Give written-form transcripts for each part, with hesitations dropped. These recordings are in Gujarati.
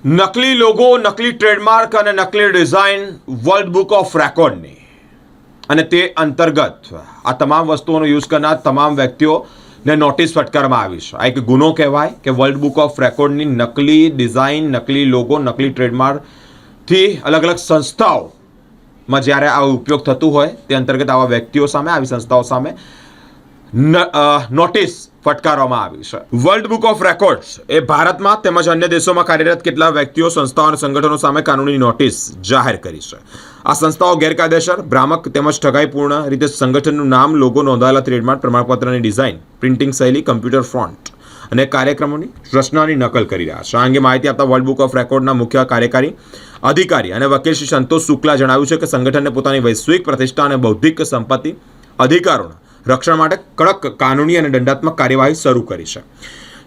નકલી લોગો, નકલી ટ્રેડમાર્ક અને નકલી ડિઝાઇન વર્લ્ડ બુક ઓફ રેકોર્ડની અને તે અંતર્ગત આ તમામ વસ્તુઓનો યુઝ કરનાર તમામ વ્યક્તિઓને નોટિસ ફટકારવામાં આવી છે. આ એક ગુનો કહેવાય કે વર્લ્ડ બુક ઓફ રેકોર્ડની નકલી ડિઝાઇન, નકલી લોગો, નકલી ટ્રેડમાર્કથી અલગ અલગ સંસ્થાઓમાં જ્યારે આ ઉપયોગ થતું હોય તે અંતર્ગત આવા વ્યક્તિઓ સામે, આવી સંસ્થાઓ સામે નોટિસ ફટકારવામાં આવી છે. વર્લ્ડ બુક ઓફ રેકોર્ડ્સ એ ભારતમાં તેમજ અન્ય દેશોમાં કાર્યરત કેટલાક વ્યક્તિઓ, સંસ્થાઓ અને સંગઠનો સામે કાનૂની નોટિસ જાહેર કરી છે. આ સંસ્થાઓ ગેરકાયદેસર, ભ્રામક તેમજ ઠગાઈપૂર્ણ રીતે સંગઠનનું નામ, લોગો, નોંધાયેલા ટ્રેડમાર્ક, પ્રમાણપત્રની ડિઝાઇન, પ્રિન્ટિંગ શૈલી, કમ્પ્યુટર ફોન્ટ અને કાર્યક્રમોની રચનાની નકલ કરી રહ્યા છે. આ અંગે માહિતી આપતા વર્લ્ડ બુક ઓફ રેકોર્ડના મુખ્ય કાર્યકારી અધિકારી અને વકીલ શ્રી સંતોષ શુક્લા જણાવ્યું છે કે સંગઠનને પોતાની વૈશ્વિક પ્રતિષ્ઠા અને બૌદ્ધિક સંપત્તિ અધિકારોના રક્ષણ માટે કડક કાનૂની અને દંડાત્મક કાર્યવાહી શરૂ કરી છે.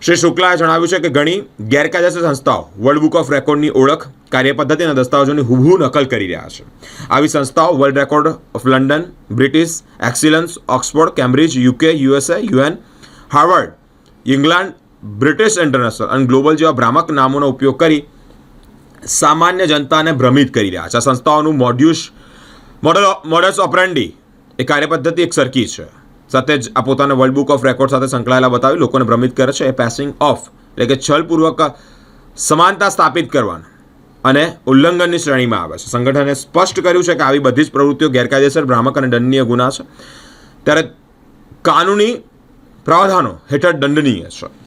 શ્રી શુક્લાએ જણાવ્યું છે કે ઘણી ગેરકાયદેસર સંસ્થાઓ વર્લ્ડ બુક ઓફ રેકોર્ડની ઓળખ, કાર્યપદ્ધતિ અને દસ્તાવેજોની હુબહુ નકલ કરી રહ્યા છે. આવી સંસ્થાઓ world record of London, British excellence, Oxford, Cambridge, UK, USA, UN, Harvard, England, British international અને ગ્લોબલ જેવા ભ્રામક નામોનો ઉપયોગ કરી સામાન્ય જનતાને ભ્રમિત કરી રહ્યા છે. આ સંસ્થાઓનું મોડસ ઓપરેન્ડી એ કાર્યપદ્ધતિ એક સરખી છે. સાથે જ આ પોતાને વર્લ્ડ બુક ઓફ રેકોર્ડ સાથે સંકળાયેલા બતાવી લોકોને ભ્રમિત કરે છે. એ પાસિંગ ઓફ એટલે કે છલપૂર્વક સમાનતા સ્થાપિત કરવાના અને ઉલ્લંઘનની શ્રેણીમાં આવે છે. સંગઠને સ્પષ્ટ કર્યું છે કે આવી બધી જ પ્રવૃત્તિઓ ગેરકાયદેસર, ભ્રામક અને દંડનીય ગુના છે, ત્યારે કાનૂની પ્રાવધાનો હેઠળ દંડનીય છે.